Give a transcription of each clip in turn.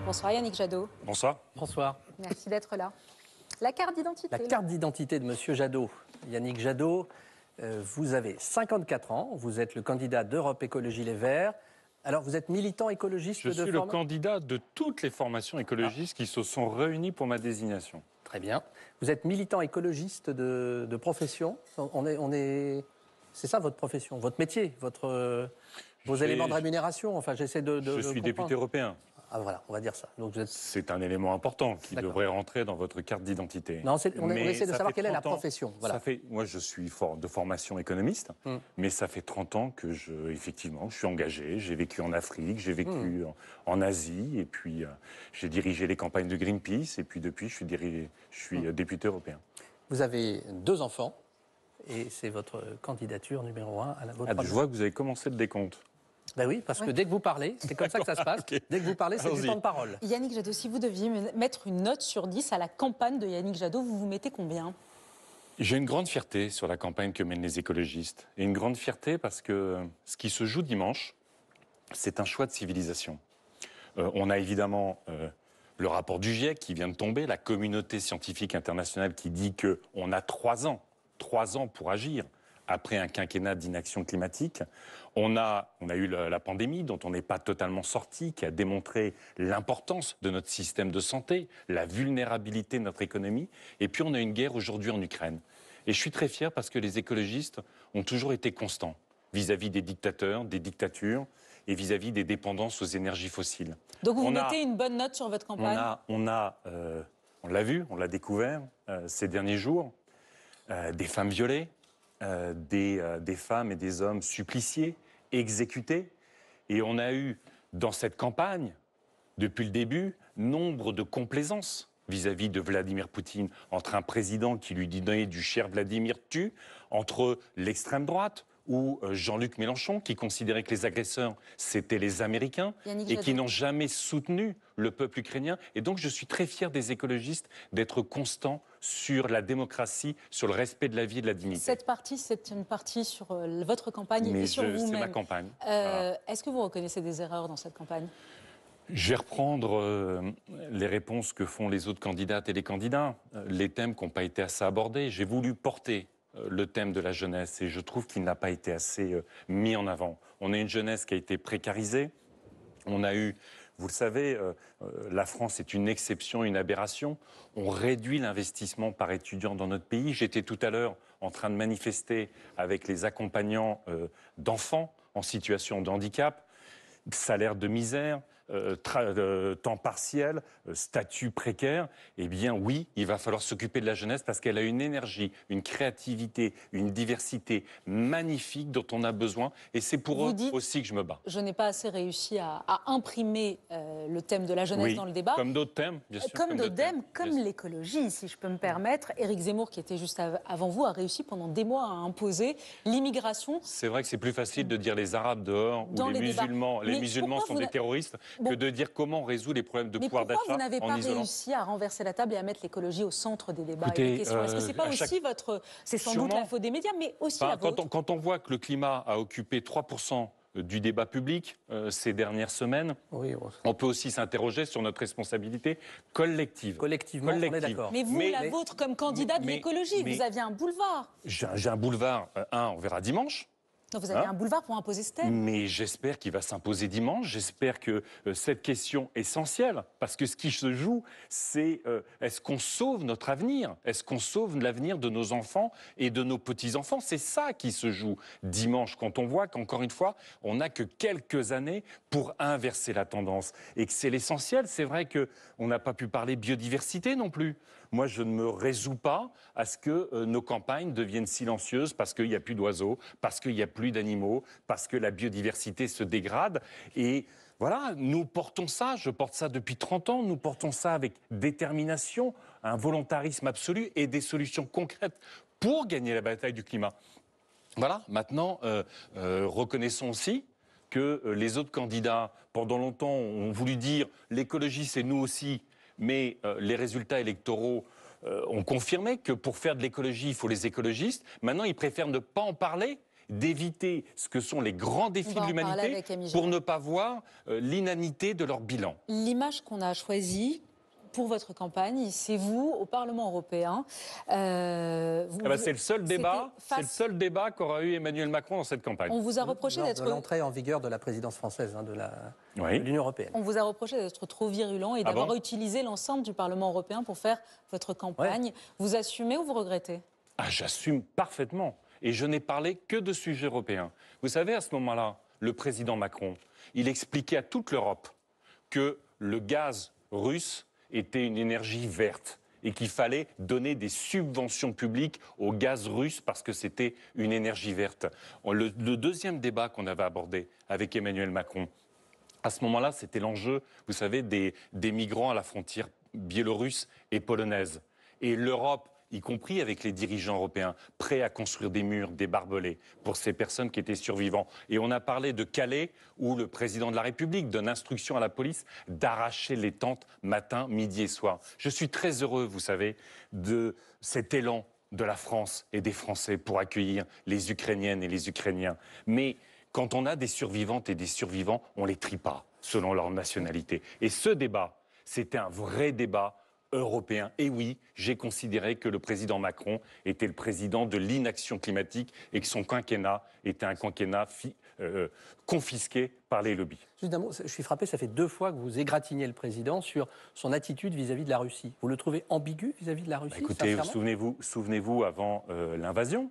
Bonsoir Yannick Jadot. Bonsoir. Bonsoir. Merci d'être là. La carte d'identité. La carte d'identité de Monsieur Jadot. Yannick Jadot, vous avez 54 ans, vous êtes le candidat d'Europe Écologie Les Verts. Alors vous êtes militant écologiste Je suis le candidat de toutes les formations écologistes qui se sont réunies pour ma désignation. Très bien. Vous êtes militant écologiste de profession. C'est ça votre profession, votre métier, vos éléments de rémunération. Enfin, j'essaie de Je suis député européen. Ah voilà, on va dire ça. Donc c'est un élément important qui devrait rentrer dans votre carte d'identité. Non, on essaie de savoir quelle est la profession. Voilà. Moi, je suis de formation économiste, mais ça fait 30 ans que effectivement, je suis engagé. J'ai vécu en Afrique, j'ai vécu en Asie, et puis j'ai dirigé les campagnes de Greenpeace, et puis depuis, je suis député européen. Vous avez 2 enfants, et c'est votre candidature numéro 1 à la vôtre. Je vois que vous avez commencé le décompte. Ben oui, parce que dès que vous parlez, c'est comme ça que ça se passe. Okay. Dès que vous parlez, c'est du temps de parole. Yannick Jadot, si vous deviez mettre une note sur 10 à la campagne de Yannick Jadot, vous mettez combien? J'ai une grande fierté sur la campagne que mènent les écologistes. Et une grande fierté parce que ce qui se joue dimanche, c'est un choix de civilisation. On a évidemment le rapport du GIEC qui vient de tomber, la communauté scientifique internationale qui dit qu'on a 3 ans pour agir. Après un quinquennat d'inaction climatique, on a eu la pandémie dont on n'est pas totalement sorti, qui a démontré l'importance de notre système de santé, la vulnérabilité de notre économie. Et puis on a une guerre aujourd'hui en Ukraine. Et je suis très fier parce que les écologistes ont toujours été constants vis-à-vis des dictateurs, des dictatures et vis-à-vis des dépendances aux énergies fossiles. Donc vous mettez une bonne note sur votre campagne? On l'a vu, on l'a découvert ces derniers jours, des femmes violées, des femmes et des hommes suppliciés, exécutés. Et on a eu, dans cette campagne, depuis le début, nombre de complaisances vis-à-vis de Vladimir Poutine, entre un président qui lui donnait du cher Vladimir tue, entre l'extrême droite, ou Jean-Luc Mélenchon, qui considérait que les agresseurs, c'était les Américains, et qui n'ont jamais soutenu le peuple ukrainien. Et donc, je suis très fier des écologistes d'être constants sur la démocratie, sur le respect de la vie et de la dignité. Cette partie, c'est une partie sur votre campagne et sur vous-même. C'est ma campagne. Est-ce que vous reconnaissez des erreurs dans cette campagne ? Je vais reprendre les réponses que font les autres candidates et les candidats, les thèmes qui n'ont pas été assez abordés. J'ai voulu porter le thème de la jeunesse et je trouve qu'il n'a pas été assez mis en avant. On a une jeunesse qui a été précarisée. On a eu, vous le savez, la France est une exception, une aberration. On réduit l'investissement par étudiant dans notre pays. J'étais tout à l'heure en train de manifester avec les accompagnants d'enfants en situation de handicap. Salaire de misère, temps partiel, statut précaire, eh bien oui, il va falloir s'occuper de la jeunesse parce qu'elle a une énergie, une créativité, une diversité magnifique dont on a besoin et c'est pour eux aussi que je me bats. Je n'ai pas assez réussi à imprimer le thème de la jeunesse dans le débat. Comme d'autres thèmes, bien sûr. Comme d'autres thèmes, comme l'écologie, si je peux me permettre. Éric Zemmour, qui était juste avant vous, a réussi pendant des mois à imposer l'immigration. C'est vrai que c'est plus facile de dire les Arabes dehors ou les musulmans. Les musulmans sont des terroristes que de dire comment on résout les problèmes de pouvoir d'achat en isolant. Mais pourquoi vous n'avez pas réussi à renverser la table et à mettre l'écologie au centre des débats et des questions? Est-ce que c'est pas aussi votre... C'est sans doute la faute des médias, mais aussi la vôtre. Quand on voit que le climat a occupé 3% du débat public ces dernières semaines, on peut aussi s'interroger sur notre responsabilité collective. Collectivement, on est d'accord. Mais vous, la vôtre, comme candidat de l'écologie, vous aviez un boulevard. J'ai un boulevard, on verra dimanche. Donc vous avez un boulevard pour imposer ce thème. Mais j'espère qu'il va s'imposer dimanche. J'espère que cette question essentielle, parce que ce qui se joue, c'est est-ce qu'on sauve notre avenir? Est-ce qu'on sauve l'avenir de nos enfants et de nos petits-enfants? C'est ça qui se joue dimanche, quand on voit qu'encore une fois, on n'a que quelques années pour inverser la tendance. Et que c'est l'essentiel. C'est vrai qu'on n'a pas pu parler biodiversité non plus. Moi, je ne me résous pas à ce que nos campagnes deviennent silencieuses parce qu'il n'y a plus d'oiseaux, parce qu'il n'y a plus d'animaux, parce que la biodiversité se dégrade. Et voilà, nous portons ça, je porte ça depuis 30 ans, nous portons ça avec détermination, un volontarisme absolu et des solutions concrètes pour gagner la bataille du climat. Voilà, maintenant, reconnaissons aussi que les autres candidats, pendant longtemps, ont voulu dire l'écologie, c'est nous aussi. Mais les résultats électoraux ont confirmé que pour faire de l'écologie, il faut les écologistes. Maintenant, ils préfèrent ne pas en parler d'éviter ce que sont les grands défis de l'humanité pour ne pas voir l'inanité de leur bilan. L'image qu'on a choisie pour votre campagne, c'est vous au Parlement européen. C'est le seul débat, qu'aura eu Emmanuel Macron dans cette campagne. On vous a reproché d'être de l'entrée en vigueur de la présidence française de l'Union européenne. On vous a reproché d'être trop virulent et d'avoir utilisé l'ensemble du Parlement européen pour faire votre campagne. Vous assumez ou vous regrettez? J'assume parfaitement. Et je n'ai parlé que de sujets européens. Vous savez, à ce moment-là, le président Macron, il expliquait à toute l'Europe que le gaz russe était une énergie verte et qu'il fallait donner des subventions publiques au gaz russe parce que c'était une énergie verte. Le deuxième débat qu'on avait abordé avec Emmanuel Macron, à ce moment-là, c'était l'enjeu, vous savez, des migrants à la frontière biélorusse et polonaise. Et l'Europe, y compris avec les dirigeants européens, prêts à construire des murs, des barbelés pour ces personnes qui étaient survivantes. Et on a parlé de Calais, où le président de la République donne instruction à la police d'arracher les tentes matin, midi et soir. Je suis très heureux, vous savez, de cet élan de la France et des Français pour accueillir les Ukrainiennes et les Ukrainiens. Mais quand on a des survivantes et des survivants, on ne les trie pas selon leur nationalité. Et ce débat, c'était un vrai débat européen. Et oui, j'ai considéré que le président Macron était le président de l'inaction climatique et que son quinquennat était un quinquennat confisqué par les lobbies. Je suis frappé, ça fait 2 fois que vous égratignez le président sur son attitude vis-à-vis de la Russie. Vous le trouvez ambigu vis-à-vis de la Russie? Écoutez, souvenez-vous avant l'invasion,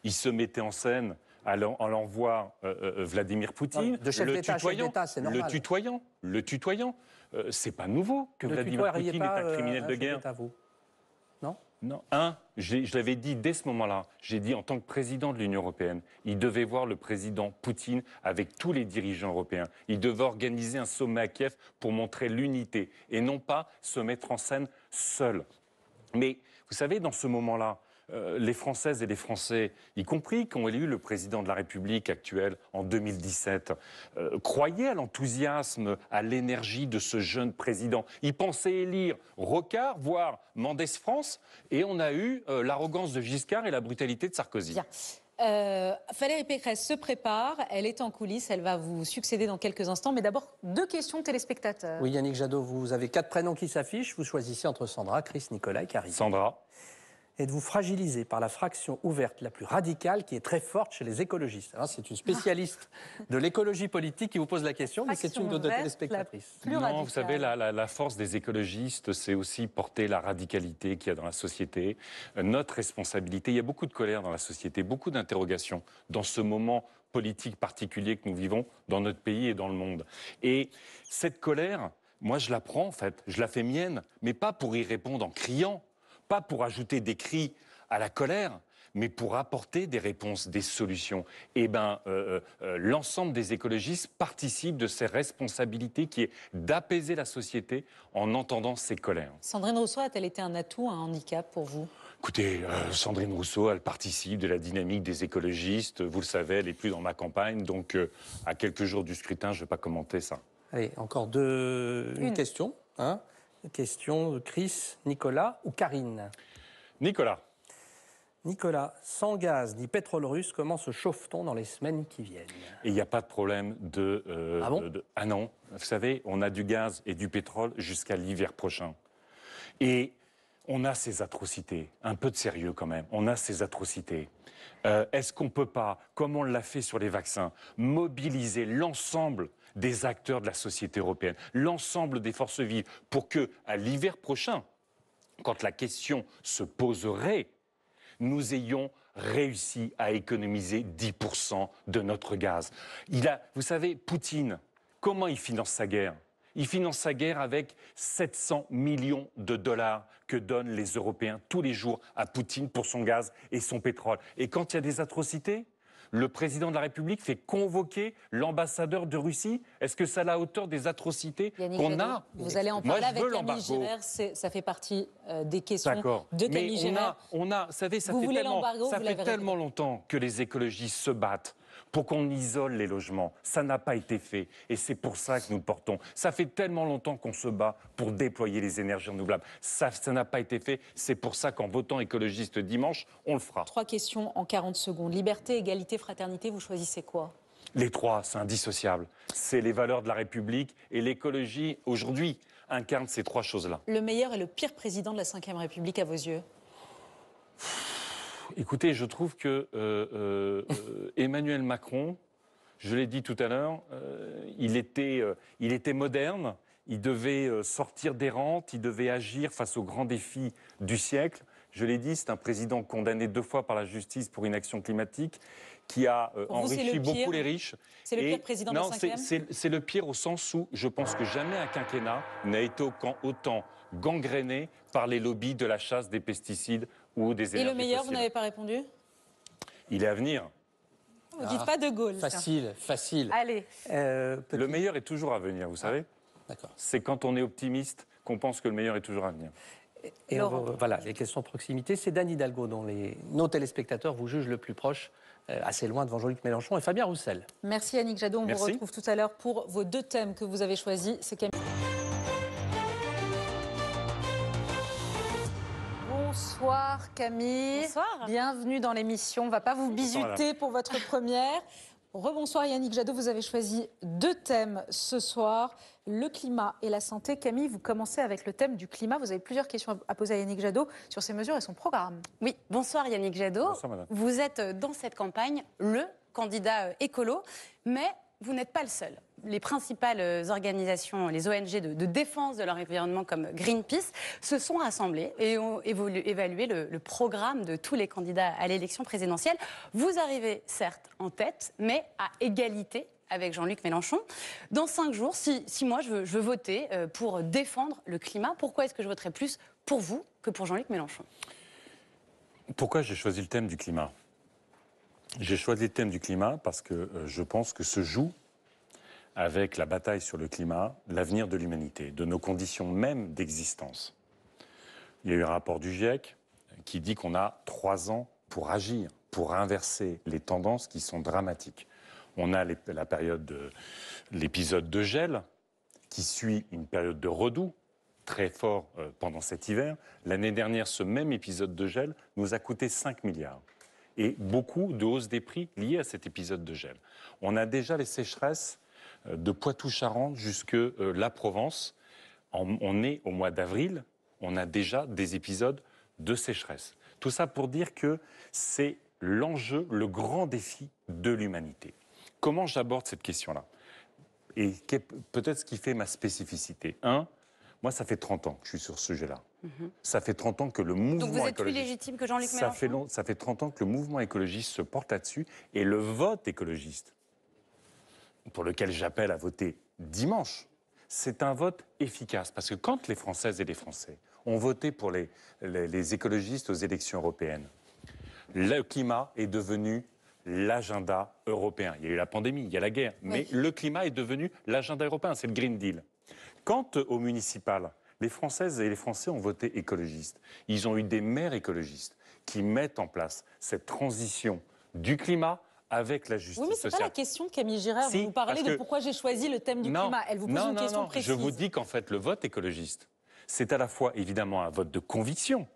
il se mettait en scène en l'envoie Vladimir Poutine, de chef d'État à chef d'État, c'est normal. Le tutoyant. C'est pas nouveau que Vladimir Poutine est un criminel de guerre. Non. Je l'avais dit dès ce moment-là. J'ai dit en tant que président de l'Union européenne, il devait voir le président Poutine avec tous les dirigeants européens. Il devait organiser un sommet à Kiev pour montrer l'unité et non pas se mettre en scène seul. Mais vous savez, dans ce moment-là, les Françaises et les Français, y compris qui ont élu le président de la République actuel en 2017, croyaient à l'enthousiasme, à l'énergie de ce jeune président. Ils pensaient élire Rocard, voire Mendès France, et on a eu l'arrogance de Giscard et la brutalité de Sarkozy. Bien. Valérie Pécresse se prépare, elle est en coulisses, elle va vous succéder dans quelques instants. Mais d'abord, 2 questions téléspectateurs. Oui, Yannick Jadot, vous avez 4 prénoms qui s'affichent. Vous choisissez entre Sandra, Chris, Nicolas et Karine. Sandra. Êtes-vous fragilisé par la fraction ouverte la plus radicale qui est très forte chez les écologistes? Alors, c'est une spécialiste de l'écologie politique qui vous pose la question, mais c'est une de nos téléspectatrices. Non, vous savez, la force des écologistes, c'est aussi porter la radicalité qu'il y a dans la société, notre responsabilité. Il y a beaucoup de colère dans la société, beaucoup d'interrogations dans ce moment politique particulier que nous vivons dans notre pays et dans le monde. Et cette colère, moi, je la prends, en fait, je la fais mienne, mais pas pour y répondre en criant, pas pour ajouter des cris à la colère, mais pour apporter des réponses, des solutions. Et l'ensemble des écologistes participent de ces responsabilités qui est d'apaiser la société en entendant ces colères. Sandrine Rousseau a-t-elle été un atout, un handicap pour vous? Écoutez, Sandrine Rousseau, elle participe de la dynamique des écologistes. Vous le savez, elle n'est plus dans ma campagne, donc à quelques jours du scrutin, je ne vais pas commenter ça. Allez, encore une question. Question de Chris, Nicolas ou Karine? Nicolas. Nicolas, sans gaz ni pétrole russe, comment se chauffe-t-on dans les semaines qui viennent? Et il n'y a pas de problème de... Ah non, vous savez, on a du gaz et du pétrole jusqu'à l'hiver prochain. Et on a ces atrocités, un peu de sérieux quand même, on a ces atrocités. Est-ce qu'on ne peut pas, comme on l'a fait sur les vaccins, mobiliser l'ensemble des acteurs de la société européenne, l'ensemble des forces vives, pour que, à l'hiver prochain, quand la question se poserait, nous ayons réussi à économiser 10% de notre gaz. Vous savez, Poutine, comment il finance sa guerre? Il finance sa guerre avec 700 millions de dollars que donnent les Européens tous les jours à Poutine pour son gaz et son pétrole. Et quand il y a des atrocités, le président de la République fait convoquer l'ambassadeur de Russie. Est-ce que ça a la hauteur des atrocités qu'on a? Vous allez en parler avec Camille Gérard, ça fait partie des questions de Camille Gérard. Vous savez, ça fait tellement longtemps que les écologistes se battent pour qu'on isole les logements. Ça n'a pas été fait et c'est pour ça que nous le portons. Ça fait tellement longtemps qu'on se bat pour déployer les énergies renouvelables. Ça n'a pas été fait. C'est pour ça qu'en votant écologiste dimanche, on le fera. 3 questions en 40 secondes. Liberté, égalité, fraternité, vous choisissez quoi? Les trois, c'est indissociable. C'est les valeurs de la République et l'écologie, aujourd'hui, incarne ces trois choses-là. Le meilleur et le pire président de la Ve République à vos yeux? Écoutez, je trouve que Emmanuel Macron, je l'ai dit tout à l'heure, il était moderne, il devait sortir des rentes, il devait agir face aux grands défis du siècle. Je l'ai dit, c'est un président condamné 2 fois par la justice pour inaction climatique, qui a enrichi beaucoup les riches. C'est le pire président de la Ve? C'est le pire au sens où je pense que jamais un quinquennat n'a été autant gangréné par les lobbies de la chasse des pesticides ou des énergies fossiles. Et le meilleur, vous n'avez pas répondu? Il est à venir. Vous dites pas De Gaulle. Facile, facile. Allez. Le meilleur est toujours à venir, vous savez. D'accord. C'est quand on est optimiste qu'on pense que le meilleur est toujours à venir. Et voilà, les questions de proximité, c'est d'Anne Hidalgo dont nos téléspectateurs vous jugent le plus proche, assez loin devant Jean-Luc Mélenchon et Fabien Roussel. Merci Yannick Jadot, on vous retrouve tout à l'heure pour vos 2 thèmes que vous avez choisis. C'est Camille. Bonsoir Camille. Bonsoir. Bienvenue dans l'émission. On ne va pas vous bisuter pour votre première. Rebonsoir Yannick Jadot, vous avez choisi 2 thèmes ce soir, le climat et la santé. Camille, vous commencez avec le thème du climat. Vous avez plusieurs questions à poser à Yannick Jadot sur ses mesures et son programme. Oui, bonsoir Yannick Jadot. Bonsoir, madame. Vous êtes dans cette campagne le candidat écolo, mais vous n'êtes pas le seul. Les principales organisations, les ONG de défense de l'environnement comme Greenpeace se sont rassemblées et ont évalué le programme de tous les candidats à l'élection présidentielle. Vous arrivez certes en tête, mais à égalité avec Jean-Luc Mélenchon. Dans 5 jours, si moi je veux voter pour défendre le climat, pourquoi est-ce que je voterai plus pour vous que pour Jean-Luc Mélenchon? Pourquoi j'ai choisi le thème du climat? J'ai choisi le thème du climat parce que je pense que se joue, avec la bataille sur le climat, l'avenir de l'humanité, de nos conditions même d'existence. Il y a eu un rapport du GIEC qui dit qu'on a 3 ans pour agir, pour inverser les tendances qui sont dramatiques. On a la période de l'épisode de gel qui suit une période de redoux très fort pendant cet hiver. L'année dernière, ce même épisode de gel nous a coûté 5 milliards. Et beaucoup de hausses des prix liées à cet épisode de gel. On a déjà les sécheresses de Poitou-Charentes jusque la Provence. On est au mois d'avril, on a déjà des épisodes de sécheresse. Tout ça pour dire que c'est l'enjeu, le grand défi de l'humanité. Comment j'aborde cette question-là? Et peut-être ce qui fait ma spécificité. Moi, ça fait 30 ans que je suis sur ce sujet-là. Ça fait 30 ans que le mouvement écologiste... Donc vous êtes plus légitime que Jean-Luc Mélenchon? Ça fait 30 ans que le mouvement écologiste se porte là-dessus. Et le vote écologiste, pour lequel j'appelle à voter dimanche, c'est un vote efficace. Parce que quand les Françaises et les Français ont voté pour les écologistes aux élections européennes, le climat est devenu l'agenda européen. Il y a eu la pandémie, il y a la guerre, mais le climat est devenu l'agenda européen, c'est le Green Deal. Quant au municipal, les Françaises et les Français ont voté écologiste. Ils ont eu des maires écologistes qui mettent en place cette transition du climat avec la justice sociale. Oui, mais ce n'est pas la question de Camille Girard. Vous parlez de pourquoi j'ai choisi le thème du climat. Elle vous pose une question précise. Je vous dis qu'en fait, le vote écologiste, c'est à la fois évidemment un vote de conviction,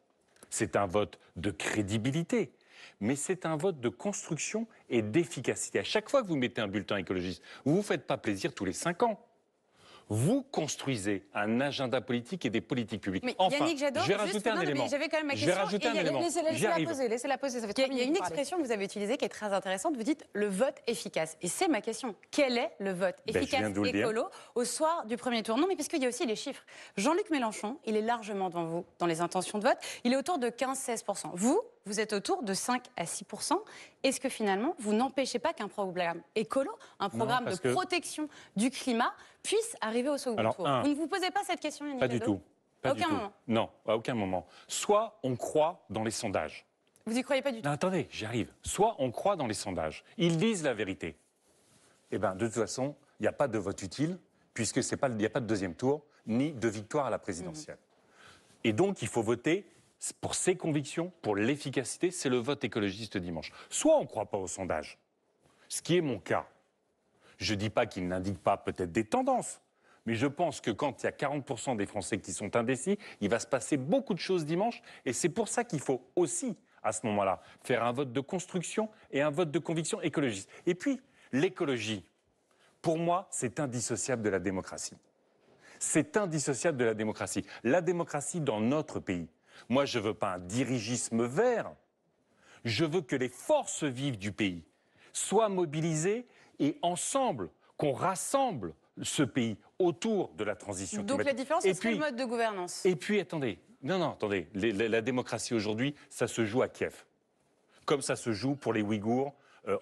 c'est un vote de crédibilité, mais c'est un vote de construction et d'efficacité. À chaque fois que vous mettez un bulletin écologiste, vous ne vous faites pas plaisir tous les 5 ans. Vous construisez un agenda politique et des politiques publiques. Mais enfin, Yannick Jadot, je vais rajouter un élément. J'avais quand même ma Je vais question. rajouter un élément. Laissez-la poser. Ça fait Il y a une expression que vous avez utilisée qui est très intéressante. Vous dites le vote efficace. Et c'est ma question. Quel est le vote efficace écolo au soir du premier tour? Non, mais parce qu'il y a aussi les chiffres. Jean-Luc Mélenchon, il est largement devant vous dans les intentions de vote. Il est autour de 15-16%. Vous êtes autour de 5 à 6%. Est-ce que finalement, vous n'empêchez pas qu'un programme écolo, un programme de protection du climat, puisse arriver au second tour? Vous ne vous posez pas cette question, Yannick Jadot? Pas du tout. À aucun moment. Non, à aucun moment. Soit on croit dans les sondages. Vous n'y croyez pas du tout? Non, attendez, j'y arrive. Soit on croit dans les sondages. Ils disent la vérité. Eh bien, de toute façon, il n'y a pas de vote utile, puisque il n'y a pas de deuxième tour, ni de victoire à la présidentielle. Et donc, il faut voter pour ses convictions, pour l'efficacité. C'est le vote écologiste dimanche. Soit on ne croit pas aux sondages. ce qui est mon cas. Je ne dis pas qu'il n'indique pas peut-être des tendances, mais je pense que quand il y a 40% des Français qui sont indécis, il va se passer beaucoup de choses dimanche. Et c'est pour ça qu'il faut aussi, à ce moment-là, faire un vote de construction et un vote de conviction écologiste. Et puis, l'écologie, pour moi, c'est indissociable de la démocratie. C'est indissociable de la démocratie. La démocratie dans notre pays. Moi, je ne veux pas un dirigisme vert. Je veux que les forces vives du pays soient mobilisées et ensemble, qu'on rassemble ce pays autour de la transition climatique. Donc la différence, c'est le mode de gouvernance. Et puis, attendez, attendez, la démocratie aujourd'hui, ça se joue à Kiev, comme ça se joue pour les Ouïghours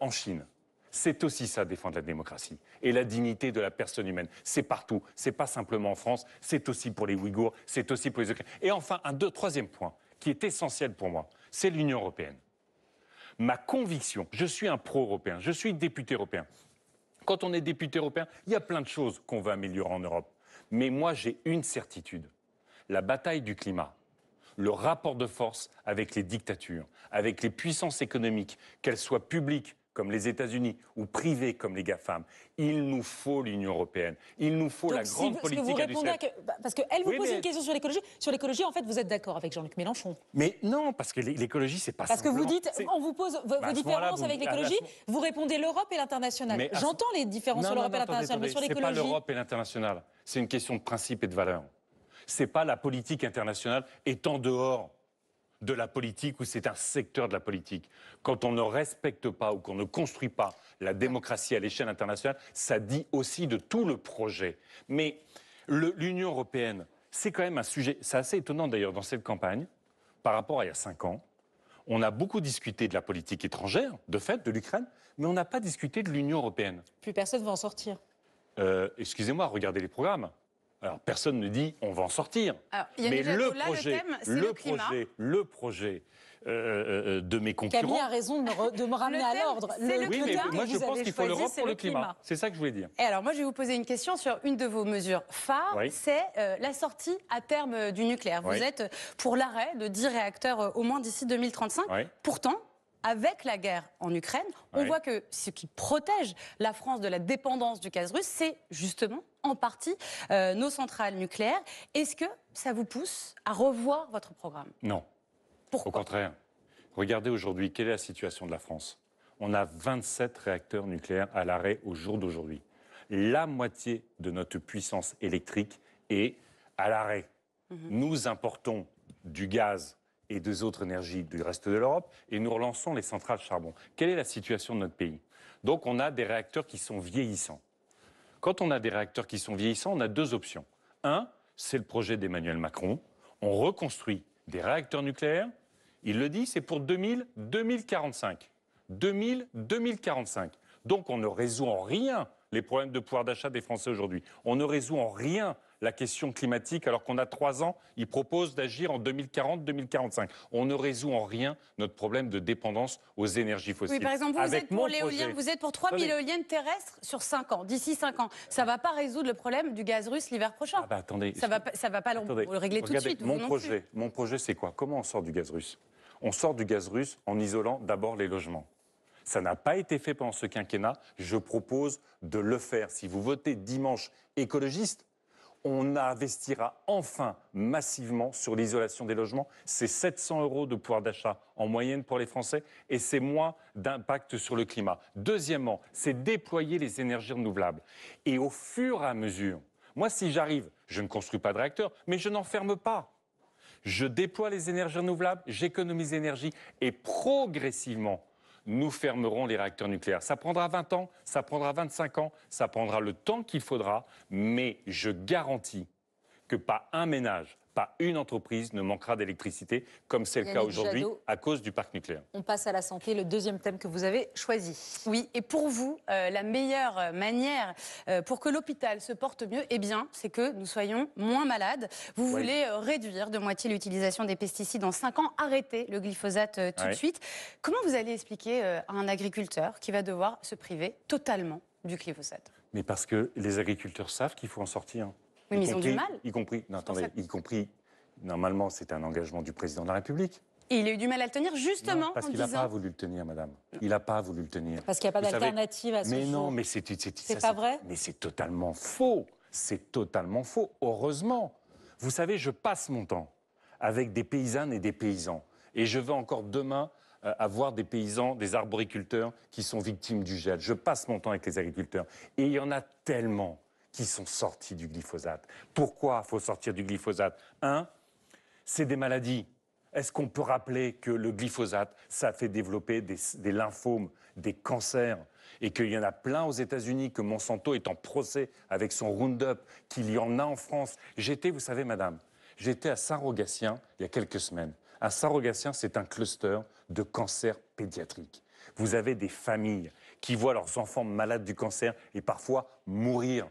en Chine. C'est aussi ça, défendre la démocratie et la dignité de la personne humaine. C'est partout, c'est pas simplement en France, c'est aussi pour les Ouïghours, c'est aussi pour les Ukrainiens. Et enfin, troisième point, qui est essentiel pour moi, c'est l'Union européenne. Ma conviction, je suis un pro-européen, je suis député européen. Quand on est député européen, il y a plein de choses qu'on veut améliorer en Europe. Mais moi, j'ai une certitude. La bataille du climat, le rapport de force avec les dictatures, avec les puissances économiques, qu'elles soient publiques comme les États-Unis ou privées comme les GAFAM, il nous faut l'Union européenne. Il nous faut la grande politique industrielle. Parce qu'elle vous pose une question sur l'écologie. Sur l'écologie, en fait, vous êtes d'accord avec Jean-Luc Mélenchon. Mais non, parce que l'écologie, c'est pas parce simplement... que vous dites, on vous pose vos différences avec l'écologie, vous répondez l'Europe et l'international. J'entends les différences sur l'Europe et l'international, mais sur l'écologie... C'est pas l'Europe et l'international, c'est une question de principe et de valeur. C'est pas la politique internationale étant dehors de la politique ou c'est un secteur de la politique. Quand on ne respecte pas ou qu'on ne construit pas la démocratie à l'échelle internationale, ça dit aussi de tout le projet. Mais l'Union européenne, c'est quand même un sujet, c'est assez étonnant d'ailleurs dans cette campagne, par rapport à il y a 5 ans, on a beaucoup discuté de la politique étrangère, de fait, de l'Ukraine, mais on n'a pas discuté de l'Union européenne. Plus personne ne va en sortir. Excusez-moi, regardez les programmes. Alors, personne ne dit on va en sortir. Alors, mais le projet de mes concurrents... Camille a raison de me ramener à l'ordre. Oui, mais moi je pense qu'il faut l'Europe pour le climat. C'est ça que je voulais dire. Et alors moi je vais vous poser une question sur une de vos mesures phares, c'est la sortie à terme du nucléaire. Vous êtes pour l'arrêt de 10 réacteurs au moins d'ici 2035. Pourtant, avec la guerre en Ukraine, on voit que ce qui protège la France de la dépendance du gaz russe, c'est justement en partie nos centrales nucléaires. Est-ce que ça vous pousse à revoir votre programme? Non. Pourquoi? Au contraire. Regardez aujourd'hui, quelle est la situation de la France? On a 27 réacteurs nucléaires à l'arrêt au jour d'aujourd'hui. La moitié de notre puissance électrique est à l'arrêt. Nous importons du gaz et des autres énergies du reste de l'Europe, et nous relançons les centrales charbon. Quelle est la situation de notre pays? Donc on a des réacteurs qui sont vieillissants. Quand on a des réacteurs qui sont vieillissants, on a 2 options. Un, c'est le projet d'Emmanuel Macron. On reconstruit des réacteurs nucléaires. Il le dit, c'est pour 2045. 2045. Donc on ne résout en rien les problèmes de pouvoir d'achat des Français aujourd'hui. On ne résout en rien la question climatique, alors qu'on a 3 ans, il propose d'agir en 2040-2045. On ne résout en rien notre problème de dépendance aux énergies fossiles. Oui, par exemple, vous êtes pour l'éolien, vous êtes pour 3000 éoliennes terrestres sur 5 ans, d'ici 5 ans. Ça ne va pas résoudre le problème du gaz russe l'hiver prochain. Ah bah attendez. Ça va pas le régler tout de suite. Mon projet, c'est quoi? Comment on sort du gaz russe? On sort du gaz russe en isolant d'abord les logements. Ça n'a pas été fait pendant ce quinquennat. Je propose de le faire. Si vous votez dimanche écologiste, on investira enfin massivement sur l'isolation des logements. C'est 700 € de pouvoir d'achat en moyenne pour les Français et c'est moins d'impact sur le climat. Deuxièmement, c'est déployer les énergies renouvelables. Et au fur et à mesure, moi si j'arrive, je ne construis pas de réacteurs, mais je n'enferme pas. Je déploie les énergies renouvelables, j'économise l'énergie et progressivement, nous fermerons les réacteurs nucléaires. Ça prendra 20 ans, ça prendra 25 ans, ça prendra le temps qu'il faudra, mais je garantis que pas un ménage, pas une entreprise ne manquera d'électricité, comme c'est le cas aujourd'hui à cause du parc nucléaire. On passe à la santé, le deuxième thème que vous avez choisi. Oui, et pour vous, la meilleure manière pour que l'hôpital se porte mieux, eh bien, c'est que nous soyons moins malades. Vous voulez réduire de moitié l'utilisation des pesticides en 5 ans, arrêter le glyphosate tout de suite. Comment vous allez expliquer à un agriculteur qui va devoir se priver totalement du glyphosate? Mais parce que les agriculteurs savent qu'il faut en sortir. Oui, mais ils ont du mal. Y compris, normalement, c'est un engagement du président de la République. Et il a eu du mal à le tenir, justement, Non, parce en qu'il n'a disant... pas voulu le tenir, madame. Il n'a pas voulu le tenir. Parce qu'il n'y a pas Vous savez, d'alternative à ce Mais jour. non, mais c'est pas vrai? Mais c'est totalement faux. C'est totalement faux. Heureusement. Vous savez, je passe mon temps avec des paysannes et des paysans. Et je vais encore demain avoir des paysans, des arboriculteurs qui sont victimes du gel. Je passe mon temps avec les agriculteurs. Et il y en a tellement qui sont sortis du glyphosate. Pourquoi il faut sortir du glyphosate? C'est des maladies. Est-ce qu'on peut rappeler que le glyphosate, ça fait développer des lymphomes, des cancers, et qu'il y en a plein aux États-Unis, que Monsanto est en procès avec son Roundup, qu'il y en a en France. Vous savez, madame, j'étais à Saint-Rogatien il y a quelques semaines. À Saint-Rogatien, c'est un cluster de cancer pédiatrique. Vous avez des familles qui voient leurs enfants malades du cancer et parfois mourir.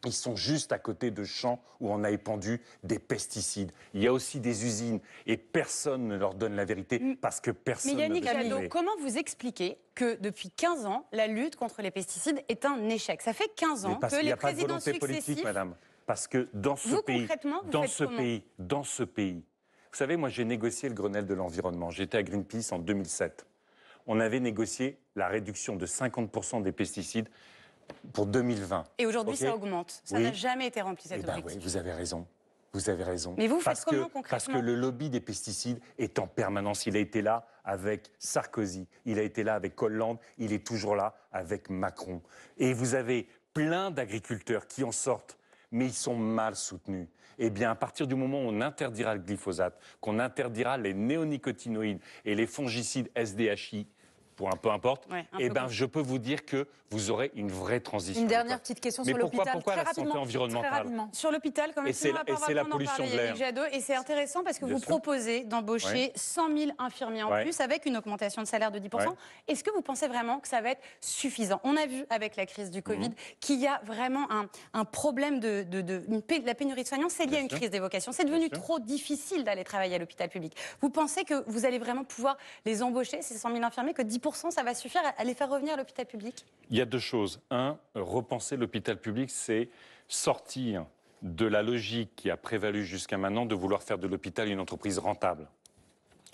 Ils sont juste à côté de champs où on a épandu des pesticides. Il y a aussi des usines et personne ne leur donne la vérité parce que personne Mais Yannick ne veut Jadot, trouver. comment vous expliquez que depuis 15 ans, la lutte contre les pesticides est un échec? Ça fait 15 ans Mais parce que qu'il n'y les a pas de présidents volonté politique, successifs... madame. Parce que dans ce Vous, pays, concrètement, vous dans faites ce comment pays, dans ce pays, vous savez, moi j'ai négocié le Grenelle de l'environnement. J'étais à Greenpeace en 2007. On avait négocié la réduction de 50% des pesticides pour 2020. Et aujourd'hui, Ok. ça augmente. Ça Oui. n'a jamais été rempli, cet Eh ben objectif. oui, vous avez raison. Vous avez raison. Mais vous faites parce comment, que, concrètement? Parce que le lobby des pesticides est en permanence. Il a été là avec Sarkozy, il a été là avec Hollande, il est toujours là avec Macron. Et vous avez plein d'agriculteurs qui en sortent, mais ils sont mal soutenus. Eh bien, à partir du moment où on interdira le glyphosate, qu'on interdira les néonicotinoïdes et les fongicides SDHI, pour un peu importe, Ouais, un eh peu ben, compliqué. je peux vous dire que vous aurez une vraie transition. Une dernière petite question Mais sur l'hôpital. pourquoi très la santé rapidement, environnementale très rapidement. Sur l'hôpital, quand même, Et c'est sinon on va la- pas et c'est la avoir le temps d'en pollution parler, de l'air. Yannick Jadot. Et c'est intéressant parce que Bien vous sûr. proposez d'embaucher Ouais. 100 000 infirmiers en Ouais. plus avec une augmentation de salaire de 10%. Ouais. Est-ce que vous pensez vraiment que ça va être suffisant? On a vu avec la crise du Covid Mhm. qu'il y a vraiment un problème de la pénurie de soignants. C'est lié Bien à une sûr. crise des vocations. C'est devenu Bien sûr. trop difficile d'aller travailler à l'hôpital public. Vous pensez que vous allez vraiment pouvoir les embaucher, ces 100 000 infirmiers, que 10% ça va suffire à les faire revenir à l'hôpital public? Il y a deux choses. Repenser l'hôpital public, c'est sortir de la logique qui a prévalu jusqu'à maintenant de vouloir faire de l'hôpital une entreprise rentable.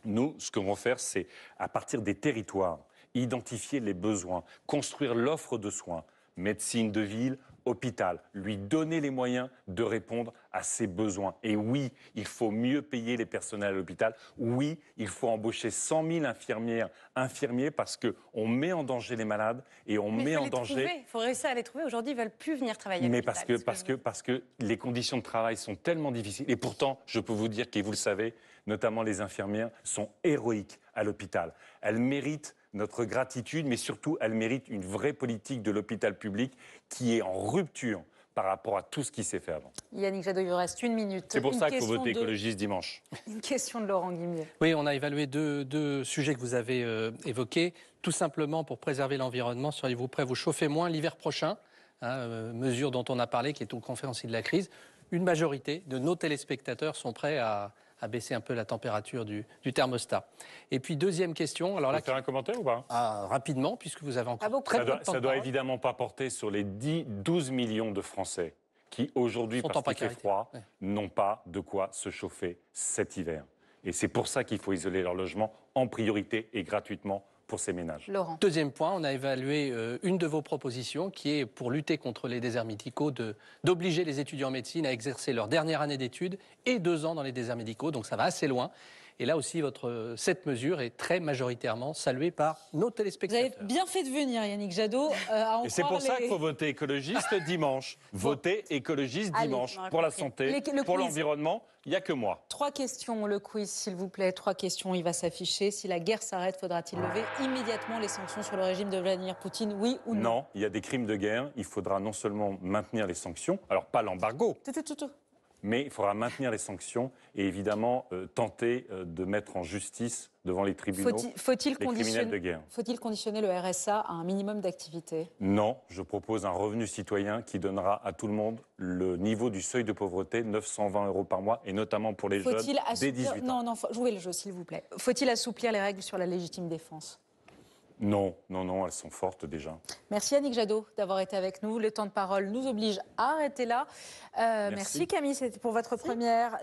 Nous, ce qu'on va faire, c'est, à partir des territoires, identifier les besoins, construire l'offre de soins, médecine de ville, hôpital, lui donner les moyens de répondre à ses besoins. Et oui, il faut mieux payer les personnels à l'hôpital. Oui, il faut embaucher 100 000 infirmiers parce qu'on met en danger les malades et on met en danger... Il faut réussir à les trouver. Aujourd'hui, ils ne veulent plus venir travailler à Mais l'hôpital. parce que les conditions de travail sont tellement difficiles. Et pourtant, je peux vous dire, et vous le savez, notamment les infirmières, sont héroïques à l'hôpital. Elles méritent notre gratitude, mais surtout, elles méritent une vraie politique de l'hôpital public qui est en rupture par rapport à tout ce qui s'est fait avant. Yannick Jadot, il vous reste une minute. C'est pour Une ça qu'il faut question voter de- écologiste dimanche. Une question de Laurent Guimier. Oui, on a évalué deux sujets que vous avez évoqués. Tout simplement, pour préserver l'environnement, seriez-vous prêt à vous chauffer moins l'hiver prochain, mesure dont on a parlé, qui est au conférencier de la crise. Une majorité de nos téléspectateurs sont prêts à baisser un peu la température du thermostat. Et puis, deuxième question. Alors Vous là, faire un commentaire ou pas? rapidement, puisque vous avez encore beaucoup. très peu de temps Ça de doit parole. évidemment pas porter sur les 12 millions de Français qui, aujourd'hui, Sont parce en qu'il fait précarité. froid, Ouais. n'ont pas de quoi se chauffer cet hiver. Et c'est pour ça qu'il faut isoler leur logement en priorité et gratuitement pour ces ménages. Laurent. Deuxième point, on a évalué une de vos propositions qui est, pour lutter contre les déserts médicaux, d'obliger les étudiants en médecine à exercer leur dernière année d'études et 2 ans dans les déserts médicaux. Donc ça va assez loin. Et là aussi, cette mesure est très majoritairement saluée par nos Vous avez téléspectateurs. bien fait de venir, Yannick Jadot. à en Et c'est croire pour ça les- qu'il faut voter écologiste dimanche. Voter écologiste Allez, dimanche. on aura Pour la compris. santé, Le pour quiz. l'environnement, il n'y a que moi. 3 questions, le quiz, s'il vous plaît. 3 questions, il va s'afficher. Si la guerre s'arrête, faudra-t-il lever immédiatement les sanctions sur le régime de Vladimir Poutine, oui ou non? Non, il y a des crimes de guerre. Il faudra non seulement maintenir les sanctions, alors pas l'embargo, Tout. mais il faudra maintenir les sanctions et évidemment tenter de mettre en justice devant les tribunaux Faut-il les criminels de guerre. conditionner le RSA à un minimum d'activité? Non, je propose un revenu citoyen qui donnera à tout le monde le niveau du seuil de pauvreté, 920 € par mois, et notamment pour les jeunes Faut-il dès assouplir... 18 ans. Non, jouez le jeu, s'il vous plaît. Faut-il assouplir les règles sur la légitime défense? Non, elles sont fortes déjà. Merci Yannick Jadot d'avoir été avec nous. Le temps de parole nous oblige à arrêter là. Merci Camille, c'était pour votre première.